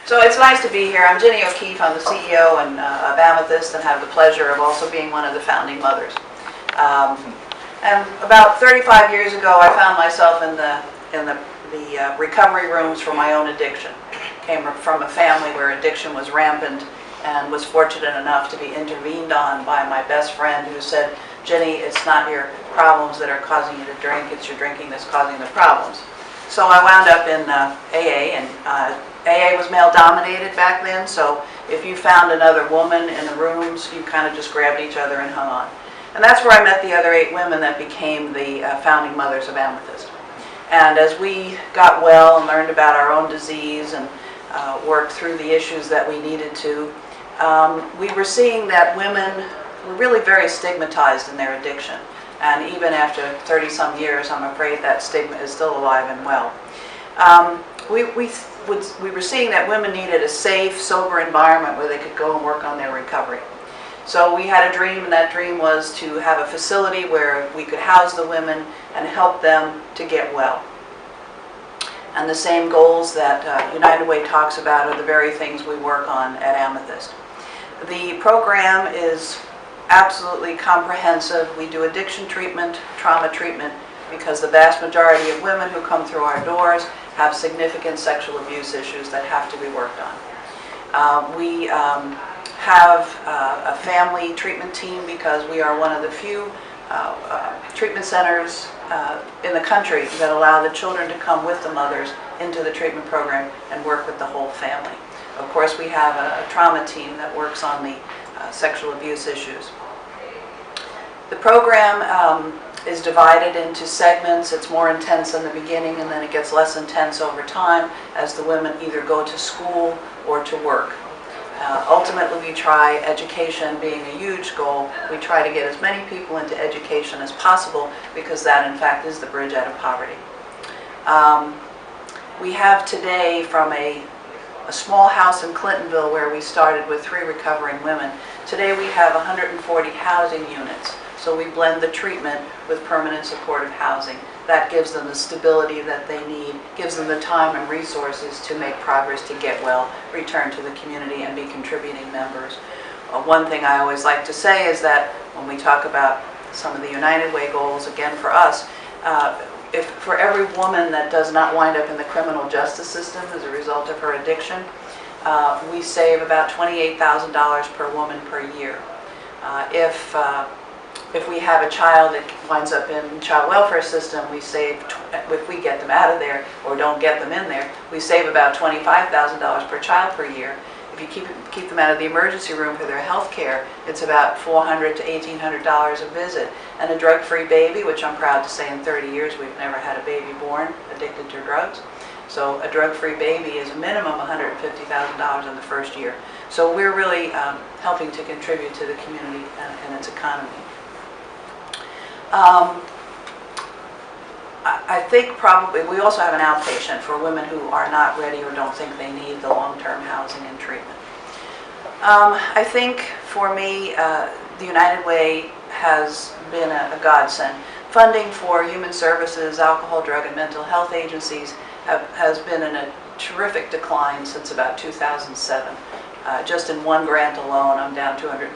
So it's nice to be here. I'm Ginny O'Keefe. I'm the CEO of Amethyst and have the pleasure of also being one of the founding mothers. And about 35 years ago, I found myself in the recovery rooms for my own addiction. Came from a family where addiction was rampant and was fortunate enough to be intervened on by my best friend who said, Ginny, it's not your problems that are causing you to drink, it's your drinking that's causing the problems. So I wound up in AA, and AA was male-dominated back then, so if you found another woman in the rooms, you kind of just grabbed each other and hung on. And that's where I met the other 8 women that became the founding mothers of Amethyst. And as we got well and learned about our own disease and worked through the issues that we needed to, we were seeing that women were really very stigmatized in their addiction. And even after 30-some years, I'm afraid that stigma is still alive and well. We were seeing that women needed a safe, sober environment where they could go and work on their recovery. So we had a dream, and that dream was to have a facility where we could house the women and help them to get well. And the same goals that United Way talks about are the very things we work on at Amethyst. The program is absolutely comprehensive. We do addiction treatment, trauma treatment, because the vast majority of women who come through our doors have significant sexual abuse issues that have to be worked on. We have a family treatment team because we are one of the few treatment centers in the country that allow the children to come with the mothers into the treatment program and work with the whole family. Of course, we have a trauma team that works on the sexual abuse issues. The program is divided into segments. It's more intense in the beginning, and then it gets less intense over time as the women either go to school or to work. Ultimately, we try, education being a huge goal, we try to get as many people into education as possible because that, in fact, is the bridge out of poverty. We have today, from a small house in Clintonville where we started with 3 recovering women, today we have 140 housing units. So we blend the treatment with permanent supportive housing. That gives them the stability that they need, gives them the time and resources to make progress, to get well, return to the community, and be contributing members. One thing I always like to say is that when we talk about some of the United Way goals, again for us, if for every woman that does not wind up in the criminal justice system as a result of her addiction, we save about $28,000 per woman per year. If we have a child that winds up in child welfare system, we save, if we get them out of there or don't get them in there, we save about $25,000 per child per year. If you keep them out of the emergency room for their health care, it's about $400 to $1,800 a visit. And a drug-free baby, which I'm proud to say in 30 years we've never had a baby born addicted to drugs. So a drug-free baby is a minimum $150,000 in the first year. So we're really helping to contribute to the community and its economy. I think probably we also have an outpatient for women who are not ready or don't think they need the long-term housing and treatment. I think for me, the United Way has been a godsend. Funding for human services, alcohol, drug, and mental health agencies has been in a terrific decline since about 2007. Just in one grant alone, I'm down $250,000,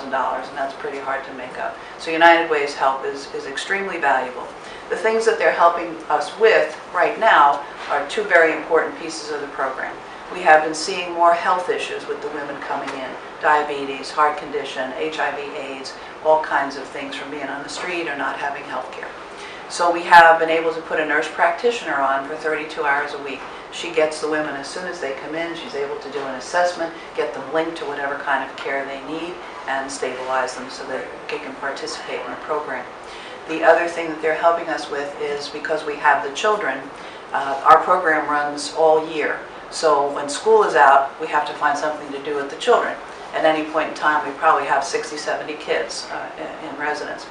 and that's pretty hard to make up. So United Way's help is extremely valuable. The things that they're helping us with right now are 2 very important pieces of the program. We have been seeing more health issues with the women coming in, diabetes, heart condition, HIV/AIDS, all kinds of things from being on the street or not having health care. So we have been able to put a nurse practitioner on for 32 hours a week. She gets the women as soon as they come in. She's able to do an assessment, get them linked to whatever kind of care they need, and stabilize them so that they can participate in the program. The other thing that they're helping us with is because we have the children, our program runs all year. So when school is out, we have to find something to do with the children. At any point in time, we probably have 60, 70 kids in residence.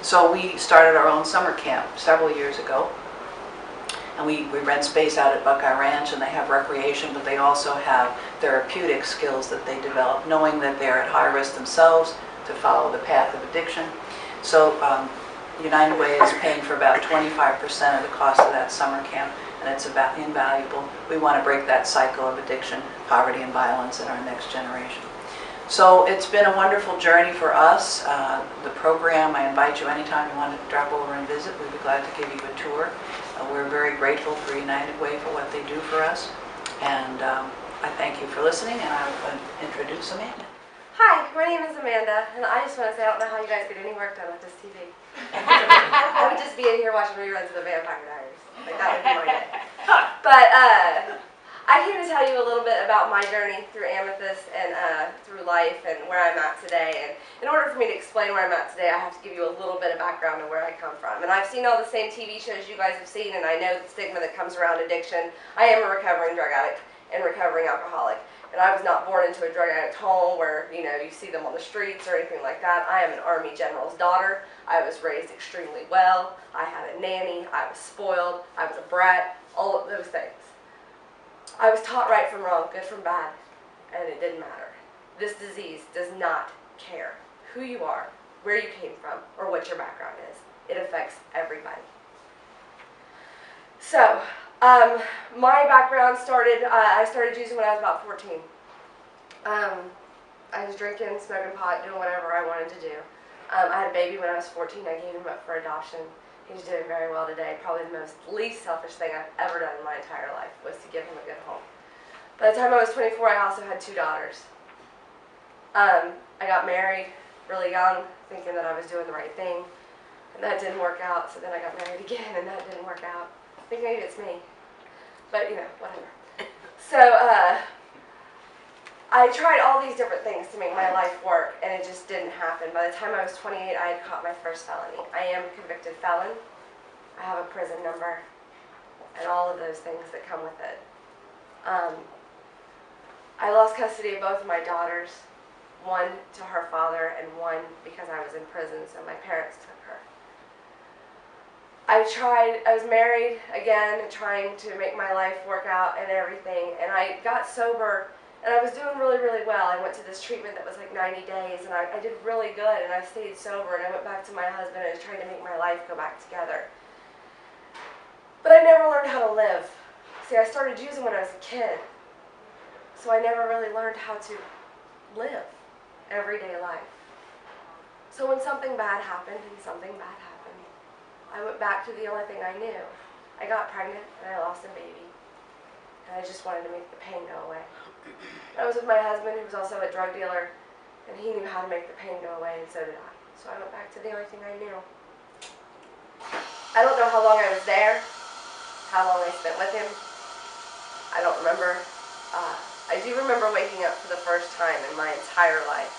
So we started our own summer camp several years ago. And we rent space out at Buckeye Ranch, and they have recreation, but they also have therapeutic skills that they develop, knowing that they're at high risk themselves to follow the path of addiction. So United Way is paying for about 25% of the cost of that summer camp, and it's about invaluable. We want to break that cycle of addiction, poverty, and violence in our next generation. So it's been a wonderful journey for us. The program, I invite you anytime you want to drop over and visit. We'd be glad to give you a tour. We're very grateful for United Way for what they do for us. And I thank you for listening, and I will introduce Amanda. Hi, my name is Amanda, and I just want to say I don't know how you guys get any work done with this TV. I would just be in here watching reruns of the Vampire Diaries. Like, that would be my day. But I came to tell you a little bit about my journey through Amethyst and through life and where I'm at today. And in order for me to explain where I'm at today, I have to give you a little bit of background on where I come from. And I've seen all the same TV shows you guys have seen, and I know the stigma that comes around addiction. I am a recovering drug addict and recovering alcoholic. And I was not born into a drug addict home where, you know, you see them on the streets or anything like that. I am an Army general's daughter. I was raised extremely well. I had a nanny. I was spoiled. I was a brat. All of those things. I was taught right from wrong, good from bad, and it didn't matter. This disease does not care who you are, where you came from, or what your background is. It affects everybody. So, my background started, I started using when I was about 14. I was drinking, smoking pot, doing whatever I wanted to do. I had a baby when I was 14. I gave him up for adoption. He's doing very well today. Probably the least selfish thing I've ever done in my entire life was to give him a good home. By the time I was 24, I also had 2 daughters. I got married really young, thinking that I was doing the right thing, and that didn't work out. So then I got married again, and that didn't work out. I think maybe it's me, but you know, whatever. So I tried all these different things to make my life work, and it just didn't happen. By the time I was 28, I had caught my first felony. I am a convicted felon. I have a prison number, and all of those things that come with it. I lost custody of both of my daughters, one to her father and one because I was in prison, so my parents took her. I was married again, trying to make my life work out and everything, and I got sober, and I was doing really, really well. I went to this treatment that was like 90 days, and I did really good, and I stayed sober, and I went back to my husband and was trying to make my life go back together. But I never learned how to live. See, I started using when I was a kid, so I never really learned how to live everyday life. So when something bad happened, I went back to the only thing I knew. I got pregnant, and I lost a baby, and I just wanted to make the pain go away. I was with my husband, who was also a drug dealer, and he knew how to make the pain go away, and so did I. So I went back to the only thing I knew. I don't know how long I was there, how long I spent with him. I don't remember. I do remember waking up for the first time in my entire life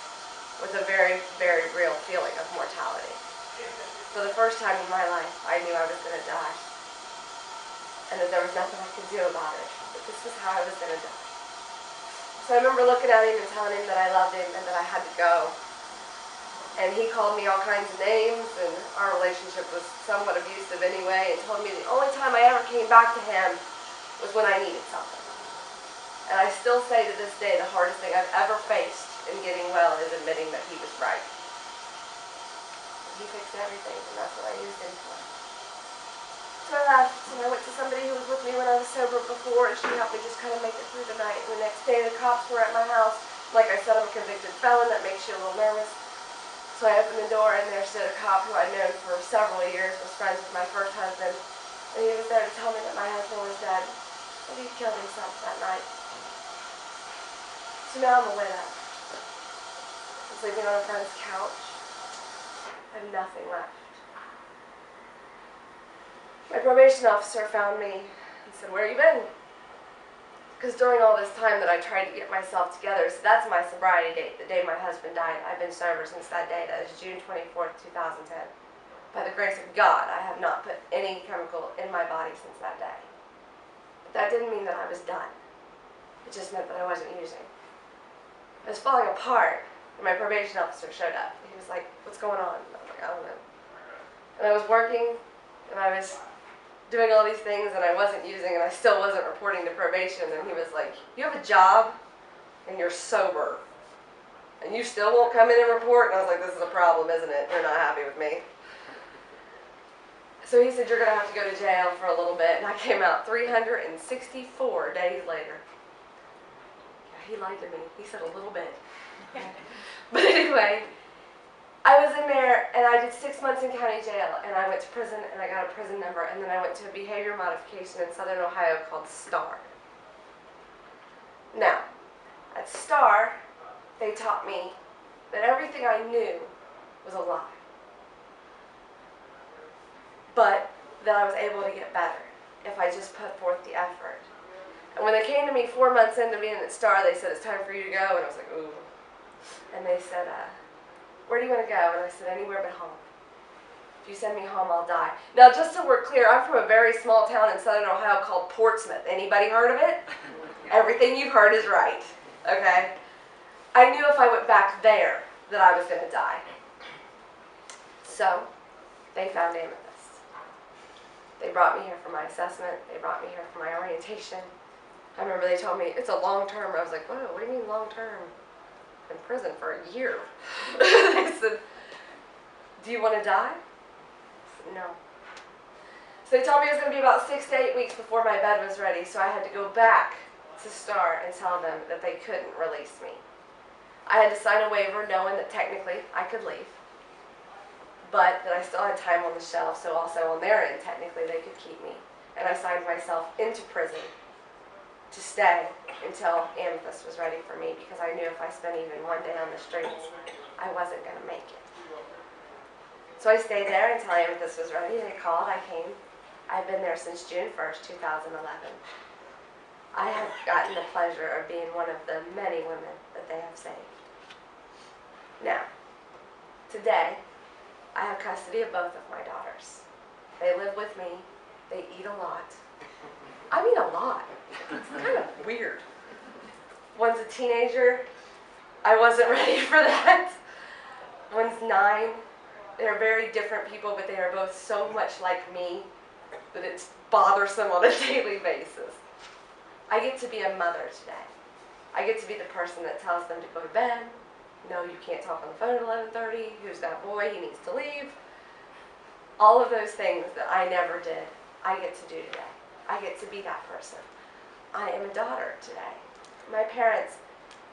with a very, very real feeling of mortality. For the first time in my life, I knew I was going to die, and that there was nothing I could do about it, but this was how I was going to die. So I remember looking at him and telling him that I loved him and that I had to go. And he called me all kinds of names, and our relationship was somewhat abusive anyway, and told me the only time I ever came back to him was when I needed something. And I still say to this day, the hardest thing I've ever faced in getting well is admitting that he was right. He fixed everything, and that's what I used him for. So I left, and I went to somebody who was with me when I was sober before, and she helped me just kind of make it through the night. And the next day, the cops were at my house. Like I said, I'm a convicted felon. That makes you a little nervous. So I opened the door, and there stood a cop who I'd known for several years, was friends with my first husband, and he was there to tell me that my husband was dead, and he killed himself that night. So now I'm a widow. I'm sleeping on a friend's couch. I have nothing left. My probation officer found me and said, "Where have you been?" Because during all this time that I tried to get myself together, so that's my sobriety date, the day my husband died. I've been sober since that day. That is June 24th, 2010. By the grace of God, I have not put any chemical in my body since that day. But that didn't mean that I was done. It just meant that I wasn't using. I was falling apart, and my probation officer showed up. He was like, "What's going on?" And I was like, "I don't know." And I was working, and I was doing all these things, and I wasn't using, and I still wasn't reporting to probation. And he was like, "You have a job, and you're sober, and you still won't come in and report?" And I was like, "This is a problem, isn't it? You're not happy with me." So he said, you're going to have to go to jail for a little bit. And I came out 364 days later. Yeah, he lied to me. He said a little bit. But anyway, I was in there and I did 6 months in county jail. And I went to prison and I got a prison number. And then I went to a behavior modification in Southern Ohio called STAR. Now, at STAR, they taught me that everything I knew was a lie. But that I was able to get better if I just put forth the effort. And when they came to me 4 months into being at STAR, they said, it's time for you to go. And I was like, ooh. And they said, where do you want to go? And I said, anywhere but home. If you send me home, I'll die. Now, just so we're clear, I'm from a very small town in Southern Ohio called Portsmouth. Anybody heard of it? Everything you've heard is right. Okay? I knew if I went back there that I was going to die. So, they found Amethyst. They brought me here for my assessment. They brought me here for my orientation. I remember they told me, it's a long term. I was like, whoa, what do you mean long term? In prison for a year. They said, do you want to die? I said, no. So they told me it was going to be about 6 to 8 weeks before my bed was ready, so I had to go back to STAR and tell them that they couldn't release me. I had to sign a waiver knowing that technically I could leave, but that I still had time on the shelf, so also on their end, technically they could keep me. And I signed myself into prison to stay until Amethyst was ready for me, because I knew if I spent even one day on the streets, I wasn't going to make it. So I stayed there until Amethyst was ready. They called, I came. I've been there since June 1st, 2011. I have gotten the pleasure of being one of the many women that they have saved. Now, today, I have custody of both of my daughters. They live with me. They eat a lot. I mean a lot. It's kind of weird. One's a teenager. I wasn't ready for that. One's 9. They're very different people, but they are both so much like me that it's bothersome on a daily basis. I get to be a mother today. I get to be the person that tells them to go to bed. No, you can't talk on the phone at 11:30. Who's that boy? He needs to leave. All of those things that I never did, I get to do today. I get to be that person. I am a daughter today. My parents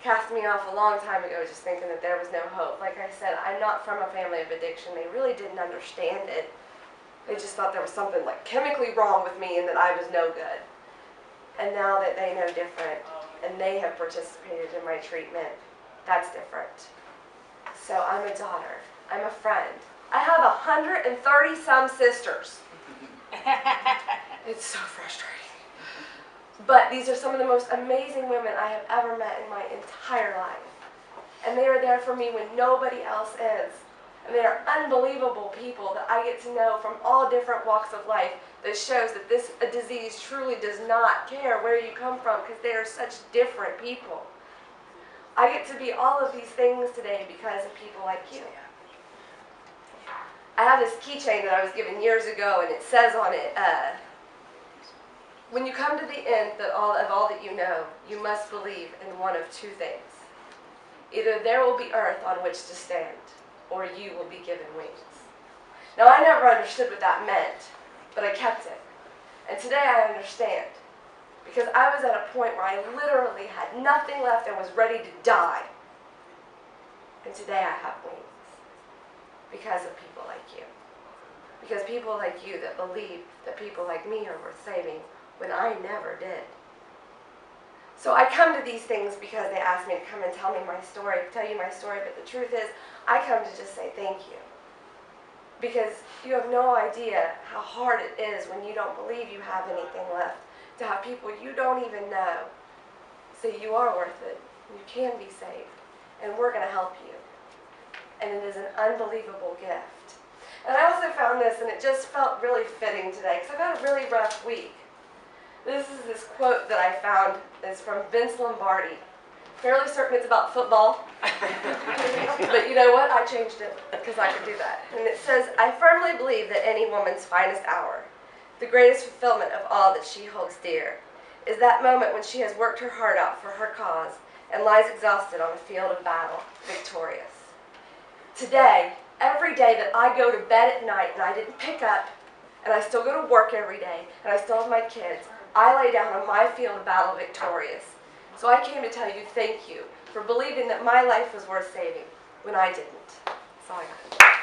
cast me off a long time ago just thinking that there was no hope. Like I said, I'm not from a family of addiction. They really didn't understand it. They just thought there was something like chemically wrong with me and that I was no good. And now that they know different and they have participated in my treatment, that's different. So I'm a daughter. I'm a friend. I have 130 some sisters. It's so frustrating. But these are some of the most amazing women I have ever met in my entire life. And they are there for me when nobody else is. And they are unbelievable people that I get to know from all different walks of life that shows that this disease truly does not care where you come from, because they are such different people. I get to be all of these things today because of people like you. I have this keychain that I was given years ago, and it says on it, when you come to the end of all that you know, you must believe in one of two things. Either there will be earth on which to stand, or you will be given wings. Now, I never understood what that meant, but I kept it. And today I understand, because I was at a point where I literally had nothing left and was ready to die. And today I have wings, because of people like you. Because people like you that believe that people like me are worth saving when I never did. So I come to these things because they asked me to come and tell me my story, tell you my story, but the truth is, I come to just say thank you. Because you have no idea how hard it is when you don't believe you have anything left, to have people you don't even know say you are worth it, you can be saved, and we're going to help you. And it is an unbelievable gift. And I also found this, and it just felt really fitting today, because I've had a really rough week. This is this quote that I found. It's from Vince Lombardi. Fairly certain it's about football. But you know what? I changed it because I could do that. And it says, I firmly believe that any woman's finest hour, the greatest fulfillment of all that she holds dear, is that moment when she has worked her heart out for her cause and lies exhausted on the field of battle, victorious. Today, every day that I go to bed at night and I didn't pick up and I still go to work every day, and I still have my kids, I lay down on my field of battle victorious. So I came to tell you thank you for believing that my life was worth saving when I didn't. That's all I got.